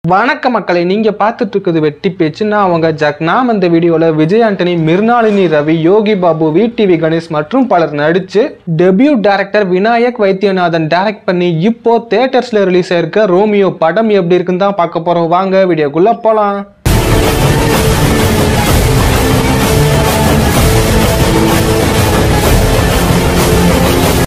வணக்க மக்களை, நீங்க பார்த்துட்டு இருக்குது வெட்டி பேச்சு. நான் அவங்க ஜாக். நாம் இந்த வீடியோல விஜய் ஆண்டனி, மிர்னாலினி ரவி, யோகி பாபு, விடிவி கணேஷ் மற்றும் பலர் நடிச்சு debut director Vinayak Vaidyanathan direct பண்ணி இப்போ தியேட்டர்ஸ்ல ரிலீஸ் ஆயிருக்க ரோமியோ படம் எப்படி இருக்குன்னு தான் பார்க்க போறோம். வாங்க வீடியோக்குள்ள போலாம்.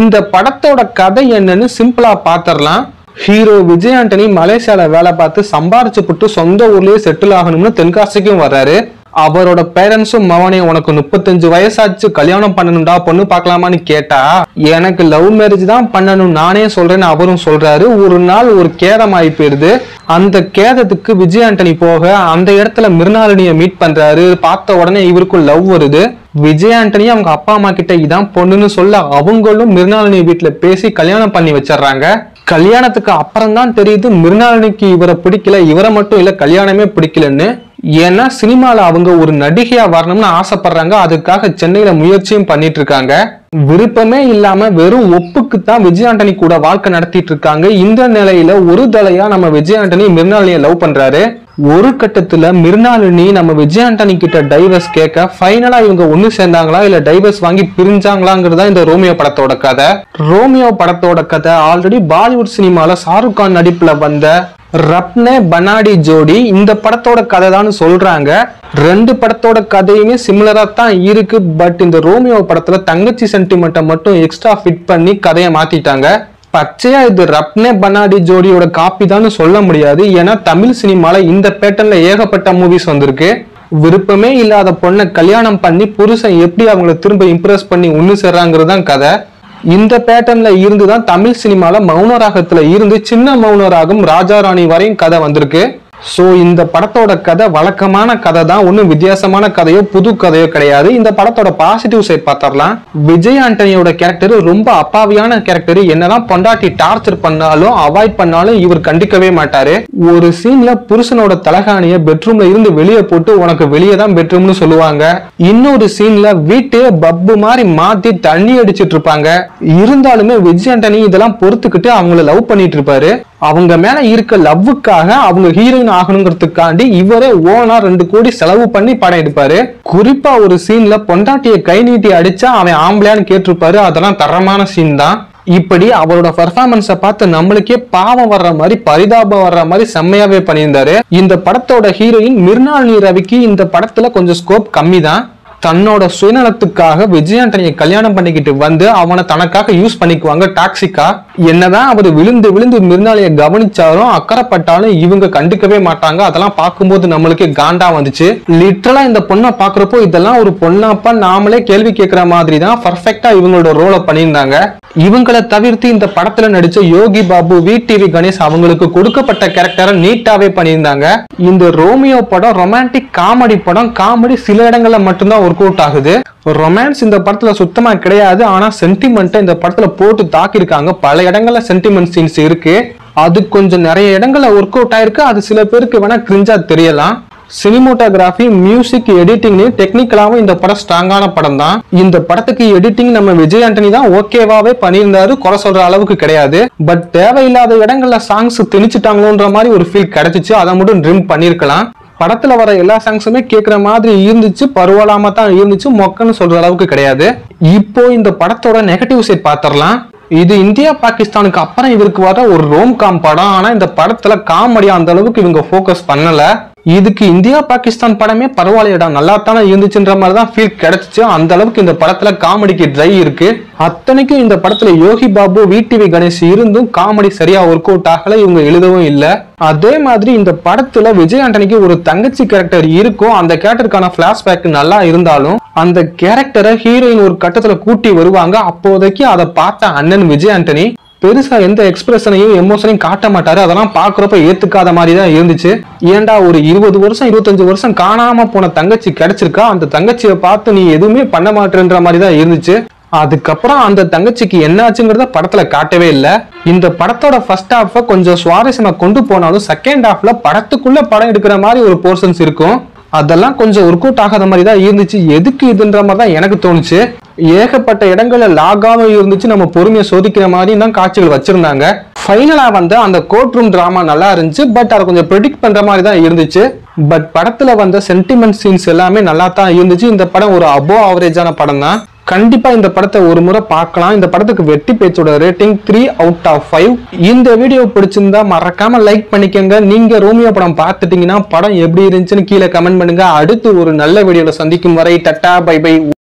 இந்த படத்தோட கதை என்னன்னு சிம்பிளா பாத்திரலாம். ஹீரோ விஜய் ஆண்டனி மலேசியால வேலை பார்த்து சம்பாரிச்சு புட்டு சொந்த ஊர்லயே செட்டில் ஆகணும்னு தென்காசிக்கும் வர்றாரு. அவரோட பேரண்ட்ஸும் மவனே உனக்கு 35 வயசாச்சு, கல்யாணம் பண்ணணும்டா, பொண்ணு பார்க்கலாமான்னு கேட்டா எனக்கு லவ் மேரேஜ் தான் பண்ணணும் நானே சொல்றேன்னு அவரும் சொல்றாரு. ஒரு நாள் ஒரு கேதம் ஆகி போயிடுது. அந்த கேதத்துக்கு விஜய் ஆண்டனி போக அந்த இடத்துல மிர்னாலினியை மீட் பண்றாரு. பார்த்த உடனே இவருக்கும் லவ் வருது. விஜய் ஆண்டனி அவங்க அப்பா அம்மா கிட்ட இதான் பொண்ணுன்னு சொல்ல அவங்களும் மிர்னாலினி வீட்டுல பேசி கல்யாணம் பண்ணி வச்சிடறாங்க. கல்யாணத்துக்கு அப்புறம் தான் தெரியுது மிர்னாலினிக்கு இவரை பிடிக்கல, இவரை மட்டும் இல்ல கல்யாணமே பிடிக்கலன்னு. ஏன்னா சினிமால அவங்க ஒரு நடிகையா வரணும்னு ஆசைப்படுறாங்க. அதுக்காக சென்னையில முயற்சியும் பண்ணிட்டு இருக்காங்க. விருப்பமே இல்லாம வெறும் ஒப்புக்கு தான் விஜய் ஆண்டனி கூட வாழ்க்கை நடத்திட்டு இருக்காங்க. இந்த நிலையில ஒரு தலையா நம்ம விஜய் ஆண்டனி மிர்னாலினியை லவ் பண்றாரு. ஒரு கட்டத்துல மிர்னாலினி நம்ம விஜய் ஆண்டனி கிட்ட டைவர்ஸ் கேட்க ஃபைனலா இவங்க ஒண்ணு சேர்ந்தாங்களா இல்ல டைவர்ஸ் வாங்கி பிரிஞ்சாங்களாங்கிறதா இந்த ரோமியோ படத்தோட கதை. ரோமியோ படத்தோட கதை ஆல்ரெடி பாலிவுட் சினிமால ஷாருக் கான் நடிப்புல வந்த ரப்னே பனாடி ஜோடி இந்த படத்தோட கதை தான் சொல்றாங்க. ரெண்டு படத்தோட கதையுமே சிமிலரா தான் இருக்கு. பட் இந்த ரோமியோ படத்துல தங்கச்சி சென்டிமெண்ட்டை மட்டும் எக்ஸ்ட்ரா ஃபிட் பண்ணி கதையை மாத்திட்டாங்க. பச்சையா இது ரப்னே பனாடி ஜோடியோட காப்பி தான் சொல்ல முடியாது. ஏன்னா தமிழ் சினிமால இந்த பேட்டர்ன்ல ஏகப்பட்ட மூவிஸ் வந்திருக்கு. விருப்பமே இல்லாத பொண்ணை கல்யாணம் பண்ணி புருஷன் எப்படி அவங்களை திரும்ப இம்ப்ரெஸ் பண்ணி ஒண்ணு சேர்றாங்கிறதான் கதை. இந்த பேட்டர்ன்ல இருந்துதான் தமிழ் சினிமால மௌனராகத்துல இருந்து சின்ன மௌனராகம் ராஜா ராணி வரையும் கதை வந்திருக்கு. சோ இந்த படத்தோட கதை வழக்கமான கதை தான், ஒன்னும் வித்தியாசமான கதையோ புது கதையோ கிடையாது. இந்த படத்தோட பாசிட்டிவ் சைட் பார்த்தரலாம். விஜய் ஆண்டனியோட கேரக்டர் ரொம்ப அப்பாவியான கேரக்டர். என்னதான் பொண்டாட்டி டார்ச்சர் பண்ணாலும் அவாய்ட் பண்ணாலும் இவர் கண்டிக்கவே மாட்டாரு. ஒரு சீன்ல புருஷனோட தலகாணிய பெட்ரூம்ல இருந்து வெளியே போட்டு உனக்கு வெளியே தான் பெட்ரூம்னு சொல்லுவாங்க. இன்னொரு சீன்ல வீட்டையே பப்பு மாதிரி மாத்தி தண்ணி அடிச்சிட்டு இருப்பாங்க. இருந்தாலுமே விஜய் ஆண்டனி இதெல்லாம் பொறுத்துக்கிட்டு அவங்கள லவ் பண்ணிட்டு இருப்பாரு. அவங்க மேல இருக்க லவ்வுக்காக அவங்க ஹீரோயின் ஆகணுங்கிறதுக்காண்டி இவரே ஓனா 2 கோடி செலவு பண்ணி படம் எடுப்பாரு. குறிப்பா ஒரு சீன்ல பொண்டாட்டிய கை நீட்டி அடிச்சா அவன் ஆம்பளையான்னு கேட்டிருப்பாரு. அதெல்லாம் தரமான சீன் தான். இப்படி அவரோட பெர்ஃபார்மன்ஸை பார்த்து நம்மளுக்கே பாவம் வர்ற மாதிரி பரிதாபம் வர்ற மாதிரி செம்மையாவே பண்ணியிருந்தாரு. இந்த படத்தோட ஹீரோயின் மிர்னாலினி ரவிக்கு இந்த படத்துல கொஞ்சம் ஸ்கோப் கம்மி தான். தன்னோட சுயநலத்துக்காக விஜய் ஆண்டனியை கல்யாணம் பண்ணிக்கிட்டு வந்து அவனை தனக்காக யூஸ் பண்ணிக்குவாங்க டாக்ஸிக்கா. என்னதான் அவர் விழுந்து விழுந்து மிர்னாலியை கவனிச்சாலும் அக்கறைப்பட்டாலும் இவங்க கண்டுக்கவே மாட்டாங்க. அதெல்லாம் பார்க்கும்போது நம்மளுக்கு காண்டா வந்துச்சு. லிட்டரலா இந்த பொண்ணை பாக்குறப்போ இதெல்லாம் ஒரு பொண்ணாப்பா நாமளே கேள்வி கேட்கிற மாதிரி தான் பர்ஃபெக்டா இவங்களோட ரோலை பண்ணியிருந்தாங்க. இவங்களை தவிர்த்து இந்த படத்துல நடிச்ச யோகி பாபு, விடிவி கணேஷ் அவங்களுக்கு கொடுக்கப்பட்ட கேரக்டரை நீட்டாவே பண்ணியிருந்தாங்க. இந்த ரோமியோ படம் ரொமான்டிக் காமெடி படம். காமெடி சில இடங்கள்ல மட்டும்தான் ஒர்க் அவுட் ஆகுது. ரொமான்ஸ் இந்த படத்துல சுத்தமா கிடையாது. ஆனா சென்டிமெண்ட் இந்த படத்துல போட்டு தாக்கிருக்காங்க. பல இடங்கள்ல சென்டிமெண்ட் சீன்ஸ் இருக்கு. அது கொஞ்சம் நிறைய இடங்கள்ல ஒர்க் அவுட் ஆயிருக்கு. அது சில பேருக்கு வேணா கிரிஞ்சா தெரியலாம். சினிமோட்டோகிராஃபி, மியூசிக், எடிட்டிங் டெக்னிக்கலாவும் இந்த படம் ஸ்ட்ராங்கான படம் தான். இந்த படத்துக்கு எடிட்டிங் நம்ம விஜய் ஆண்டனி தான் ஓகேவாவே பண்ணியிருந்தாரு, குறை சொல்ற அளவுக்கு கிடையாது. பட் தேவையில்லாத இடங்கள்ல சாங்ஸ் திணிச்சுட்டாங்களோன்ற மாதிரி ஒரு ஃபீல் கிடைச்சிச்சு. அதை மட்டும் ட்ரிம் பண்ணிருக்கலாம். படத்துல வர எல்லா சாங்ஸுமே கேட்கிற மாதிரி இருந்துச்சு, பரவாயில்லாம தான் இருந்துச்சு, மொக்கன்னு சொல்ற அளவுக்கு கிடையாது. இப்போ இந்த படத்தோட நெகட்டிவ் சைட் பாத்திரலாம். இது இந்தியா பாகிஸ்தானுக்கு அப்புறம் இவருக்கு வர ஒரு ரோம் காம் படம். ஆனா இந்த படத்துல காமெடியா அந்த அளவுக்கு இவங்க போக்கஸ் பண்ணல. இதுக்கு இந்தியா பாகிஸ்தான் படமே பரவாயில்லையடா, நல்லா தானே இருந்துச்சுன்ற மாதிரி தான் ஃபீல் கிடைச்சிச்சு. அந்த அளவுக்கு இந்த படத்துல காமெடிக்கு ட்ரை இருக்கு. அத்தனைக்கும் இந்த படத்துல யோகி பாபு, விடிவி கணேஷ் இருந்தும் காமெடி சரியா ஒர்க் அவுட் ஆகல, இவங்க எழுதவும் இல்ல. அதே மாதிரி இந்த படத்துல விஜய் ஆண்டனிக்கு ஒரு தங்கச்சி கேரக்டர் இருக்கும். அந்த கேரக்டருக்கான பிளாஷ்பேக் நல்லா இருந்தாலும் அந்த கேரக்டரை ஹீரோயின் ஒரு கட்டத்துல கூட்டி வருவாங்க. அப்போதைக்கு அதை பார்த்த அண்ணன் விஜய் ஆண்டனி பெருசா எந்த எக்ஸ்பிரஷனையும் எமோஷனையும் காட்ட மாட்டாரு. அதெல்லாம் பாக்குறப்ப ஏத்துக்காத மாதிரி தான் இருந்துச்சு. ஏண்டா ஒரு 20 வருஷம் 25 வருஷம் காணாம போன தங்கச்சி கிடைச்சிருக்கா, அந்த தங்கச்சியை பார்த்து நீ எதுவுமே பண்ண மாட்டேன்ற மாதிரி தான் இருந்துச்சு. அதுக்கப்புறம் அந்த தங்கச்சிக்கு என்ன ஆச்சுங்கிறத படத்துல காட்டவே இல்லை. இந்த படத்தோட ஃபர்ஸ்ட் ஹாஃப கொஞ்சம் சுவாரஸ்யமா கொண்டு போனாலும் செகண்ட் ஹாஃப்ல படத்துக்குள்ள படம் எடுக்கிற மாதிரி ஒரு போர்ஷன்ஸ் இருக்கும். அதெல்லாம் கொஞ்சம் ஒர்க் அவுட் ஆகாத மாதிரி தான் இருந்துச்சு. எதுக்கு இதுன்ற மாதிரி தான் எனக்கு தோணுச்சு. ஏகப்பட்ட இடங்கள்ல லாகாம இருந்துச்சு. நம்ம பொறுமையை சோதிக்கிற மாதிரி தான் காட்சிகள் வச்சிருந்தாங்க. ஃபைனலா வந்து அந்த கோர்ட் ரூம் டிராமா நல்லா இருந்துச்சு. பட் அதை கொஞ்சம் ப்ரெடிக்ட் பண்ற மாதிரி தான் இருந்துச்சு. பட் படத்துல வந்த சென்டிமெண்ட் சீன்ஸ் எல்லாமே நல்லா தான் இருந்துச்சு. இந்த படம் ஒரு அபோவ் ஆவரேஜான படம் தான். கண்டிப்பா இந்த படத்தை ஒரு முறை பார்க்கலாம். இந்த படத்துக்கு வெட்டி பேச்சோட ரேட்டிங் 3/5. இந்த வீடியோ பிடிச்சிருந்தா மறக்காம லைக் பண்ணிக்கங்க. நீங்க ரோமியோ படம் பார்த்துட்டீங்கன்னா படம் எப்படி இருந்துச்சுன்னு கீழே கமெண்ட் பண்ணுங்க. அடுத்து ஒரு நல்ல வீடியோல சந்திக்கும் வரை டட்டா பை பை.